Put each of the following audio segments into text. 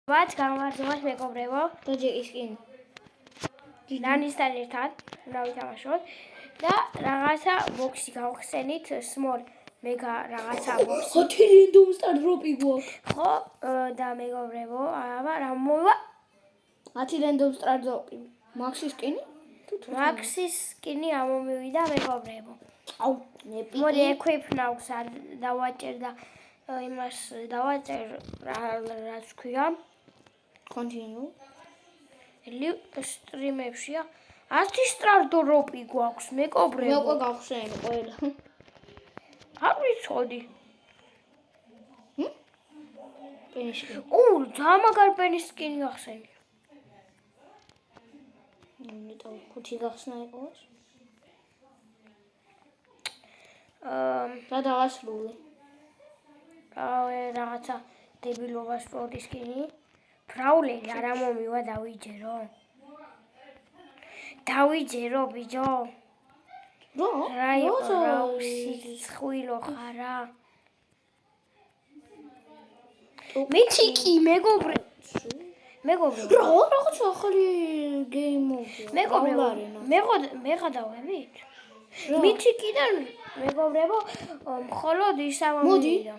What გამარჯობათ მეგობრებო და ჯეკისკინ ნანისთან ერთად უნდა ვითამაშოთ და რაღაცა ბოქსი გავხსენით small mega რაღაცა ბოქსი ხოთი random start drop-ი გვაქვს ხო და მეგობრებო აბა რა მოვა 10 random start drop-ი მაქსის სკინი მაქსის სკინი ამომივიდა მეგობრებო აუ ნეპი მოდი equip-ნავს დავაჭერ და იმას დავაჭერ რაც ქვია continue სტრიმებშია 10 start drop-ი გვაქვს მეგობრებო მე უკვე გავხსენე ყველა არ ვიცოდი პენისკინი ძალიან მაგარი პენისკინი გახსენე ნეტავ ხუთი გახსნა იყოს რა დავასრულე რაღაცა დებილობას სპორტისკინი ფრაულერი არ ამომივა დავიჯერო ბიჭო რა იყო სიცხვილო ხარა მითიკი მეგობრებო რა რაღაცა ახალი game mode მეგობრებო მეღადავებით მითიკიდან მეგობრებო მხოლოდ ის ამომივიდა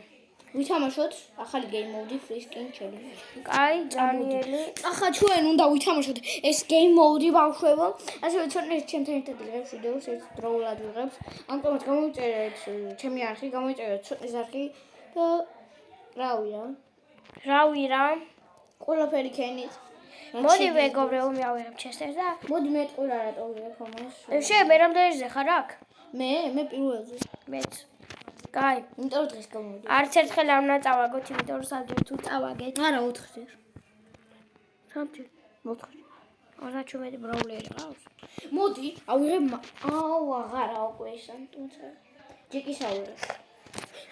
ვითამაშოთ ახალი game mode free skin challenge. კაი, დანიელი. ახლა ჩვენ უნდა ვითამაშოთ ეს game mode ბავშვებო. ასევე ცოტა ჩემთან ერთად ვიღებთ ვიდეოს, ერთ დროულად ვიღებთ. ამიტომ გამოიწერეთ ჩემი არხი, გამოიწერეთ ცოტნის არხი და რავი რა. ყველაფერი ქენით. მოდი მეგობრებო, მივიღებ ჩესტერს და მოდი მე ტყუილ რატო ვიღებ ამას. შენ მე რამდენზე ხარ აქ? მე პირველზე. მეც. კაი, იმიტომ დღეს გამოვიდი. არც ერთხელ არ უნდა წავაგოთ, იმიტომ რომ სადღაც თუ წავაგეთ. არა 4-ჯერ. 3-ჯერ. 4-ჯერ. 37 ბროულერი ყავს. მოდი, ავიღებ აღარა უკვე ისან, თუმცა ჯეკის ავიღებ.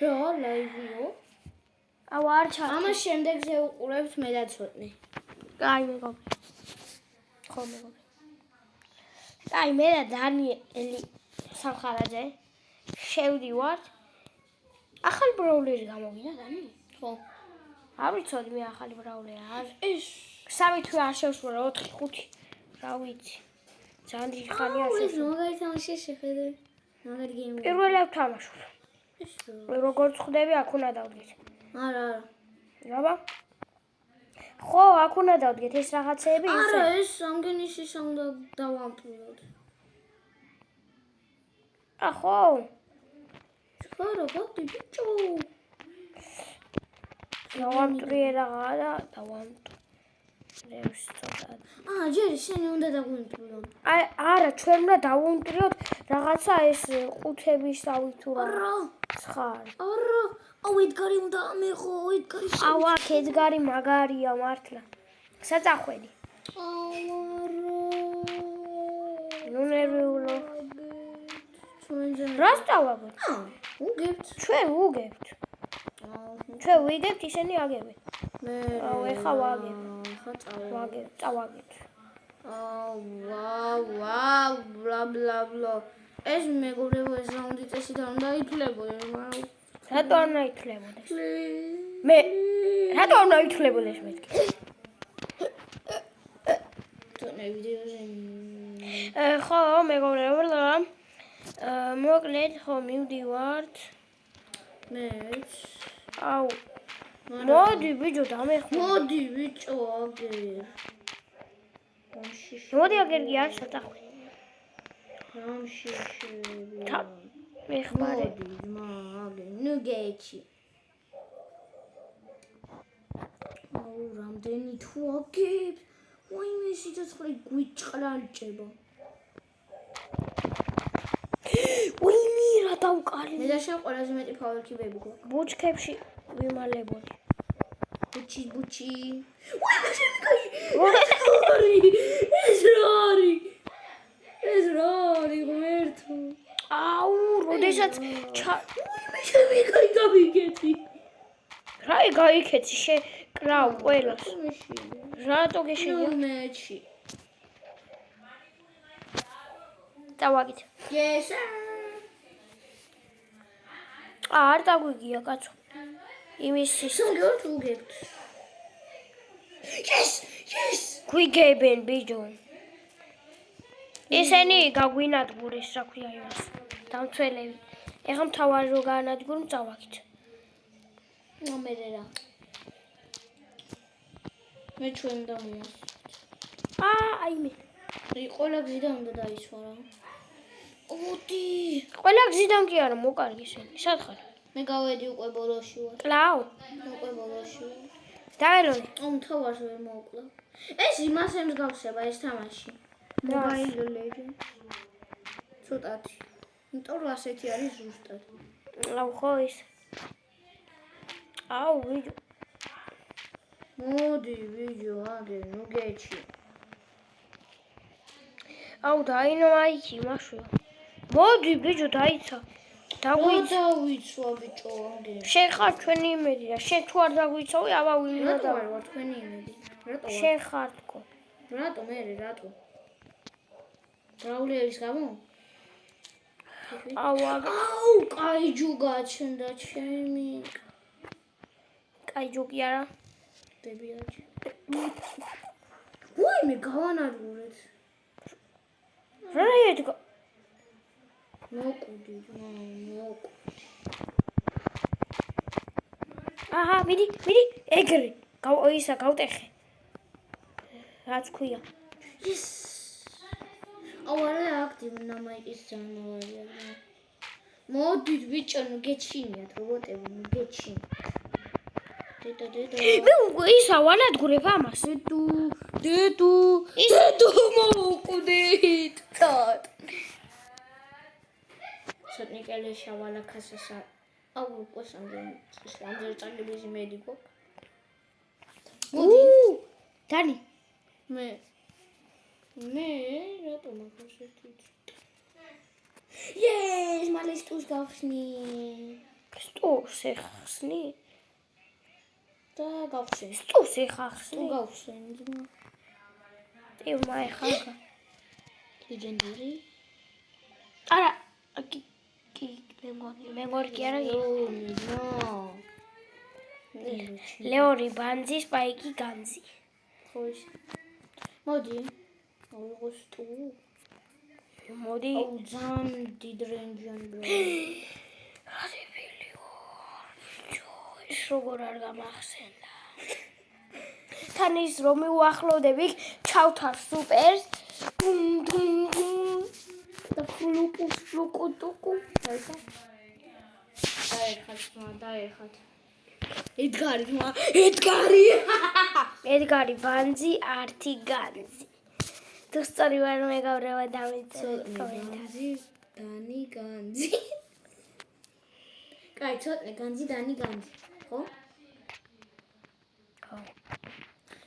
რა ლაივიო? არ ჩა. ამას შემდეგზე უყურებთ მე და ცოტნე. კაი მეგობრებო. ხო მეგობრებო. კაი მე და დანიელი სამხარაძე შევდივართ. ახალი ბროულერი გამოვიდა დანი? ხო. არ ვიცოდი მე ახალი ბროულერი არ. ეს 3 თვე არ შევსვლა 4-5. რა ვიცი. ძალიან დიდი ხანია შევსვლა. მაგარი თამაში შეხედე. მაგარი გეიმი. პირველი ვთამაშობ. როგორც ხვდები აქ უნდა დავდგეთ. არა. აბა. ხო, აქ უნდა დავდგეთ ეს რაღაცეები ისე. არა, ეს სამგენის უნდა დავამტვრიოთ. ხო. არა, გადი ბიჭო. დავამტვრიე რაღაცა და დავამტვრევს ცოტა. ჯერ შენ უნდა დაგვიმტვიო. არა, ჩვენ უნდა დავუმტვრიოთ რაღაცა ეს ყუთებისავი თუ რა. არა. ცხარი. არა. აუ ედგარი უნდა ამეღო, ედგარი. აუ აქ ედგარი მაგარია მართლა. საწახველი. ნუ ნერვიულო. რას დავაგოთ? უგებთ. ჩვენ ვუგებთ. ჩვენ ვიგებთ, ისინი აგებენ. აუ ეხა ვაგებ. წავაგეთ. ვაუ, ბლა. ეს მეგობრებო ეს რაუნდი წესით არ უნდა ითვლებოდეს, მაგრამ რატო არ უნდა ითვლებოდეს? რატო არ უნდა ითვლებოდეს მეთქი? თორე ვიდეოზე ხო, მეგობრებო, მოკლედ ხო მივდივართ. მეც. აუ. მოდი ბიჭო დამეხმო. მოდი ბიჭო აგერ. მოდი აგერ კი არ საწახვე. რამშიშველი. მეხმარე. მაგე, ნუ გეჩი. აუ, რამდენი თუ აგებს. ვაიმე სიცოცხლე გვიჭყრალჭება. ვაიმე რა დავკარი. მე და შენ ყველაზე მეტი ფაულკიბები გვაქვს. ბუჩქებში ვიმალებოდი. ბუჩი. ვაიმე შემიკაი. ეს რა არის ღმერთო. აუ, როდესაც ვაიმე შემიკაი გავიგეთი. რა გაიქეცი შეკრავ ყველას. რატო გეშინია? მეჩი. დავაგით. Yes. არ დაგვიგია კაცო. იმის სულ გეუბნებით. Yes. გვიგებენ ბიჭო. ესენი გაგვინადგურეს, რა ქვია იმას. დამცველები. ეხლა მთავარი რო გაანადგურა, წავაქით. მერე რა. მე ჩვენ დამიას. აიმე. ყველა გზიდან უნდა დაისვა რა. ოდი. ყველა გზიდან კი არა, მოკარგი შენი. სად ხარ? მე გავედი უკვე ბოლოში ვარ. კლაუ. უკვე ბოლოში ვარ. დაელონი. მთავარს ვერ მოვკლა. ეს იმას ემსგავსება ეს თამაში. Mobile Legends. ცოტათი. იმიტომ რომ ასეთი არის ზუსტად. აუ ხო ის. აუ ვიჯო. მოდი ვიჯო, აგე, ნუ გეჩი. აუ დაინო აიქი მაშინ. მოდი ბიჭო დაიცა. დავიცვა ბიჭო, აგე. შენ ხარ ჩვენი იმედი და შენ თუ არ დაგვიცავი, აბა ვინ რატო ვარ თქვენი იმედი? რატო? შენ ხარ თქო. რატო მე რატო? ბრაულერის გამო? აუ, კაი ჯუ გაჩნდა ჩემი. კაი ჯუ კი არა. დებიაჩი. ვაიმე გავანადგურეთ. რა ეთქო? მოკუდი. აჰა, მიდი, ეგრე. ისა გავტეხე. რაც ქვია. Yes. აუ არა აქტივი ნამაიკის ძანავარია. მოდით ბიჭო, ნუ გეჩინიათ რობოტები, ნუ გეჩინიათ. დედა. მე უკვე ისა ვანადგურებ ამას. დედუ მოვკვდით. ცოტნი კელე შავალა ქასასა. აუ უკვე სამჯერ წაგების იმედი გვაქვს. მოდი. დანი. მე რატომ ახსენეთ? Yes, მალე სტუს გავხსნი. სტუს ეხსნი? და გავხსენ. სტუს ეხახსნი? გავხსენ. ტიმა ეხახა. ლეგენდარი? არა, კი მეგორი კი არა. ლეორი ბანძი, სპაიკი განძი. ხო ის. მოდი. აუღოს თუ. მოდი. აუ ძალიან დიდ რენჯიანი ბრო. ადებილიო. ის როგორ არ გამახსენდა. თან ის რომ მივახლოვდები, ჩავთარ სუპერს. და ფლუკუტუკუ. დაერხათ. ედგარი ბანძი, ართი განძი. თუ სწორი ვარ მეგობრებო დავიწერეთ კომენტარში. დანი განძი. კაი, ცოტნე განძი, დანი განძი. ხო? ხო.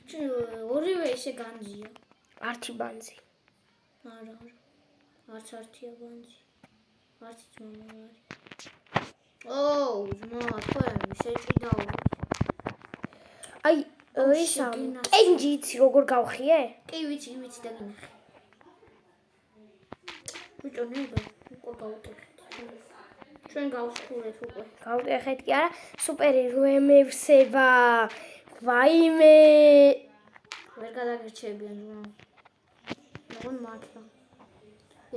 ჩვენ ორივე ისე განძია. ართი ბანძი. არა. არც ართია ბანძი. არც ძმა არის. ოუ, ძმა, თქვენ შეჭიდაო. აი, ისა, ენჯი იცი როგორ გავხიე? კი, ვიცი და გინახე. ბიჭო, ნებო, უკვე გავუტეხეთ. ჩვენ გავსხურეთ უკვე. გავუტეხეთ კი არა, სუპერი რო ემევსება. ვაიმე. ვერ გადაგერჩებიან ძმა. მოგონ მართლა.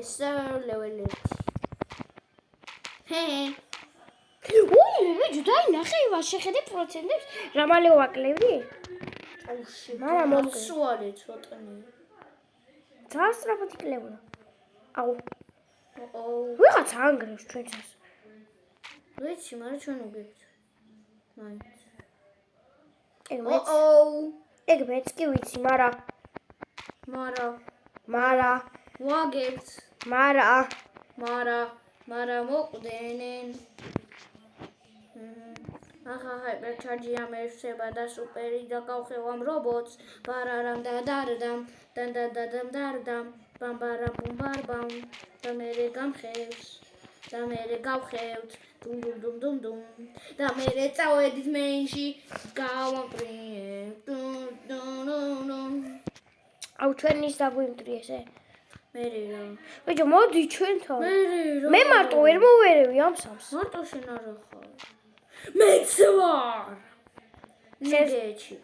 ესა ლეველი 1. ჰე. უი, ბიჭო, დაინახე იმას, შეხედე პროცენტებს, რა მალე ვაკლევდი? აუში, მაგრამ სუარი ცოტნე. ძალიან სწრაფად იკლებოდა. აუ. ოუ. ვიღაც ანგრევს ჩვენს. ვიცი, მაგრამ ჩვენ უგებთ. მაინც. ეგ მეც კი ვიცი, მაგრამ ვაგებთ. მაგრამ მოყვდენენ. ახლა ჰაიპერჩარჯი ამერსება და სუპერი და გავხევ ამ რობოტს. ბარარამ და დარდამ, დანდადადამ დარდამ, ბამბარამ ბუმბარბამ, და მერე გამხევს. და მერე გავხევთ. დუმ. და მერე წავედით მეინში, გავამყრიებ. აუ ჩვენ ის დაგვიმტრიესე. მერე რა. ბიჭო, მოდი ჩვენთან. მერე რა. მე მარტო ვერ მოვერევი ამ სამს. მარტო შენ არა ხარ. მეც ვარ. ნეგეჩი.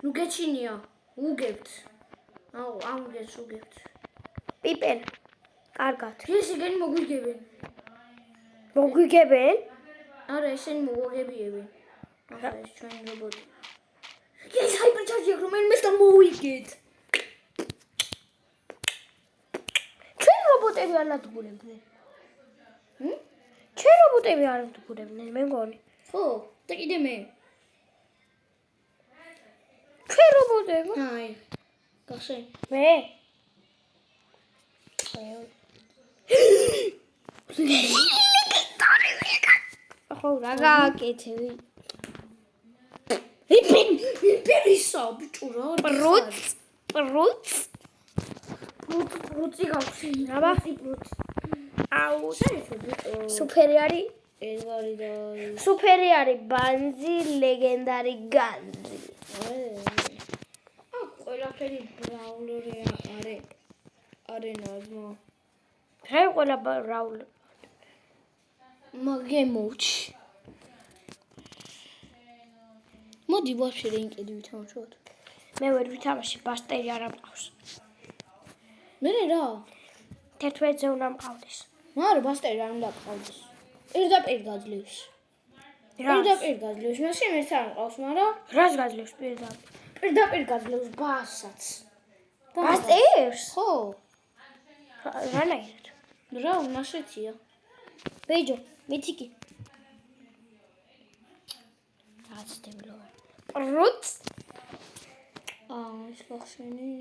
ნუ გეჩინია. უგებთ. აუ, ამგეს უგებთ. პიპენ. კარგად. ეს ეგენი მოგვიგებენ. მოგვიგებენ? არა, ესენი მოგოგებიებენ. ახლა ეს ჩვენი რობოტი. ეს ჰაიპერჩარჯი აქვს, რომელმეს და მოვიგეთ. ჩვენ რობოტები არ ნადგურებდნენ. ჩვენ რობოტები არ ნადგურებდნენ, მე მგონი. ხო, და კიდე მე. ჩვენ რობოტები? აი. გახსენ. მე? ხო, რა გააკეთე? იპერისა, ბიჭო რა. პრუც. პრუცი გაქვს. აბა. აუ, სუფერი არის. ედგარი და სუფერი არის ბანძი, ლეგენდარი განძი. ყველაფერი ბრაულერი არენაზმა. რა ყველა ბრაულ მაგემოჩ. მოდი ვაფშე რენკედი ვითამაშოთ. მე ვერ ვითამაში, ბასტერი არ ამყავს. მე რა? 11-ზე უნდა მყავდეს. არა, ბასტერი არ უნდა ყავდეს. პირდაპირ გაძლევს. პირდაპირ გაძლევს. მაშინ ერთ არ მყავს, მაგრამ რას გაძლევს პირდაპირ? პირდაპირ გაძლევს ბასაც. ბასტერს? ხო. რანაირად? რა უნაშეთია. ბეჯო, მითიკი. აცდებლო. პრუც. ეს გახსენი.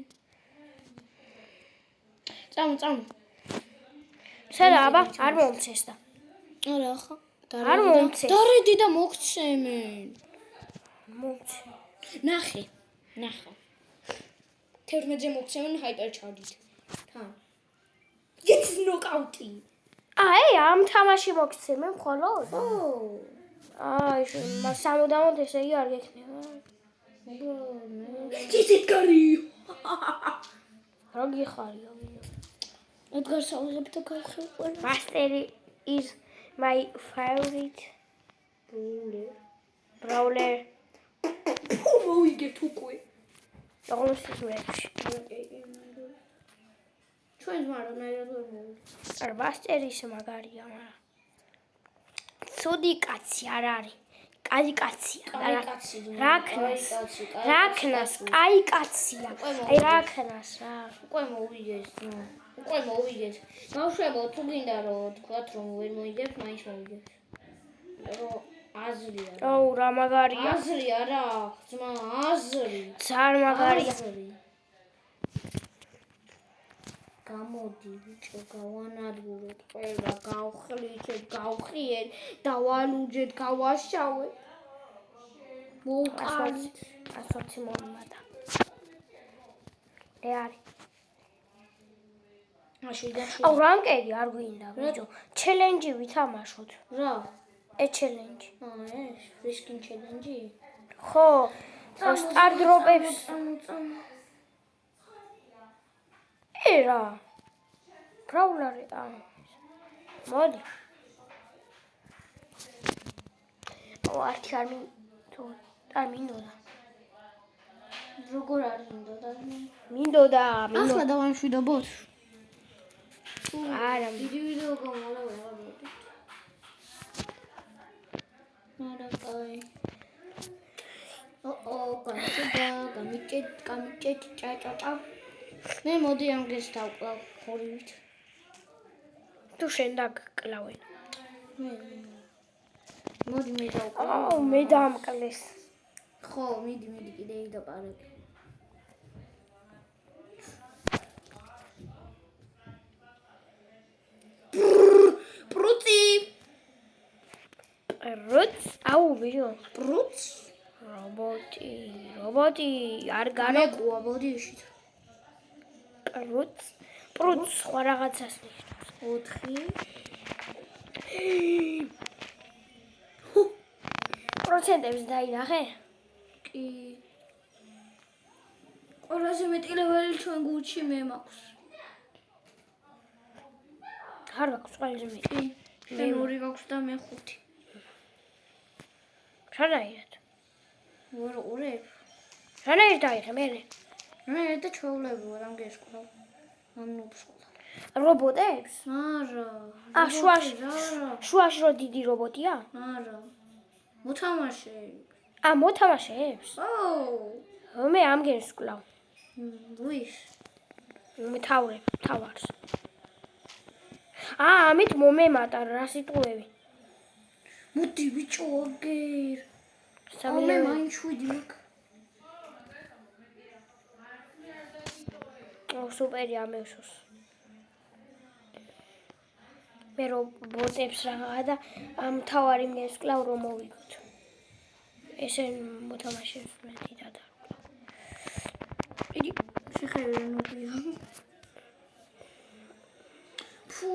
წამო. სადა აბა, არ მომცეს და. არა ხა. არ მომცეს. დარედი და მოგცემენ. მომცე. ნახე. 11-ზე მოგცემენ ჰაიპერჩარჯით. თან. ეს ნოკაუტი. ამ თამაში მოგცემენ მხოლოდ? ხო. სამუდამოდ ესე იგი არ გექნება. ეს ედგარი. რა გიხარია ვინო? ედგარს ავიღებ და გავხევ ყველა. Basteri is my favorite brawler. მოვიგეთ უკვე. როგორც ისურეთში. ჩვენ მარანაირად ვერ მოვიგეთ. არ Basteri is მაგარია, მაგრამ ცუდი კაცი არ არის. კაი კაცია. რაკნას, კაი კაცია. აი რაკნას რა. უკვე მოვიგეთ. გავშვებოთ თუ გინდა რომ თქვათ რომ ვერ მოიგებთ, მაინც მოვიგებთ. რომ აზრია. აუ რა მაგარია. აზრია რა, ძმა, აზრი. ძალიან მაგარია. გამოდი ბიჭო, გავანადგუროთ ყველა, გავხლიჩეთ, გავხიეთ, დავალუჯეთ, გავაშავეთ. მოვყავით. ასოცი მომადა. არის. აუ რანკედი არ გვინდა ბიჭო. ჩელენჯი ვითამაშოთ. რა? ჩელენჯი. ეს რისკინ ჩელენჯი? ხო. სტარ დროპებს. რა? ბრაულარი მოდი. არქი არ მინდოდა. როგორ არ მინდოდა? მინდოდა. ახლა დავამშვიდობოთ. არა, დიდი ვიდეო გამოვიდა. კაი. გამიჭეთ, ჭაჭაჭა. მე მოდი ამგეს დავკლავ ხორივით. თუ შენ დაგკლავენ. მოდი მე დავკლავ. მე დამკლეს. ხო, მიდი კიდე იქ დაპარაკე. პრუცი. აუ ვიო. პრუც. რობოტი არ მეკუა მოდი იშით. პრუც სხვა რაღაცას ნიშნავს. 4. პროცენტებს დაინახე? კი. ყველაზე მეტი ლეველი ჩვენ გულში მე მაქვს. არ გაქვს ყველაზე მეტი. მე 2 გაქვს და მე 5. რანაირად? ორ. რანაირ დაიღე მე? მე და ჩაულებია რამ გესკვლავ. ამ ნუბსკულა. რობოტებს? არა. შუაში რო დიდი რობოტია? არა. მოთამაშე. მოთამაშეებს? მე ამ გესკვლავ. ვის? მე თავარს. ამით მომემატა რა სიტყვები. მოდი ბიჭო აგერ. სამილე მაინც 7 მაქვს. სუპერი ამევსოს. მე რობოტებს რაღაცა და ამ თავარი მესკლავ რომ მოვიგოთ. ესე მოთამაშეებს მე დიდად არ ვკლავ. იგი შეხედე ნობია. ფუ,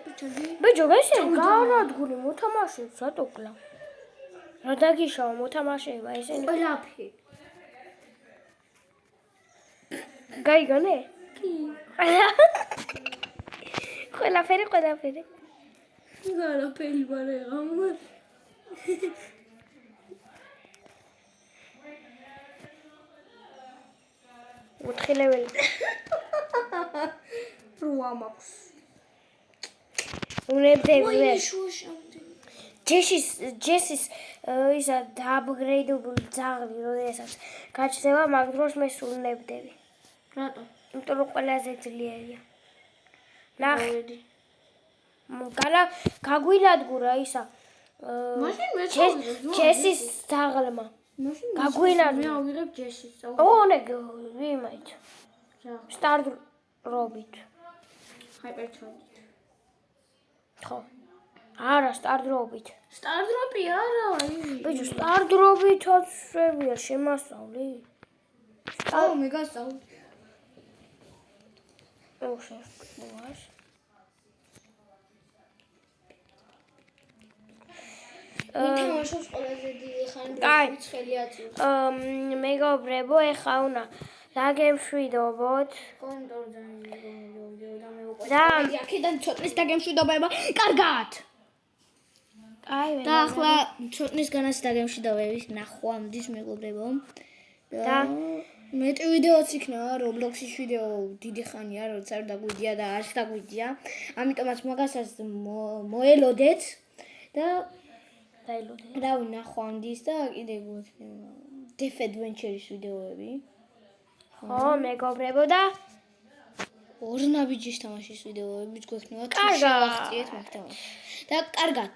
ბიჭო. ბიჭო, ესე გაანადგურე მოთამაშეებს რატო კლავ? რა დაგიშავა მოთამაშეება ესენი? ყველაფერი. გაიგონე? კი. ყველაფერი. ყველაფერი ვარე ღამო. უთხილებელი. რვა მაქვს. უნებდებზე. შუშამდე. ჯესის ისა დააპგრეიდებული ძაღლი როდესაც გაჩნდება მაგ დროს მე სულ ნებდები. რატო? იმიტომ რომ ყველაზე ძლიერია. ნახე. გაგვინადგურა ისა. მაშინ მე ჯესის ძაღლმა. მაშინ გაგვინადგურა. მე ავიღებ ჯესის. ვიმაით. სტარდრობით. ჰაიპერჩარჯით. ხო. არა, სტარდრობით. სტარდროპი არა, ბიჭო, სტარდრობითაც შევია შემასწავლი. მე გასწავლე. მოხერხებულას. მითამაშობს ყველაზე დიდი ხანი ცხელი აწევს. მეგობრებო, ეხა უნდა დაგემშვიდობოთ. და აქედან ცოტნის დაგემშვიდობება. კარგად. და ახლა ცოტნის განაც დაგემშვიდობების ნახვამდის მეგობრებო. და მეტი ვიდეოც იქნება, Roblox-ის ვიდეო დიდი ხანია, როცა არ დაგვიდია და არც დაგვიდია. ამიტომაც მაგასაც მოელოდეთ და დაილოდეთ. რავი, ნახვამდის და კიდე გვექნება Def Adventure-ის ვიდეოები. ხო, მეგობრებო და ორნაბიჯის თამაშის ვიდეოებიც გვექნება. თუ შევახციეთ მაგ თამაშს. და კარგად.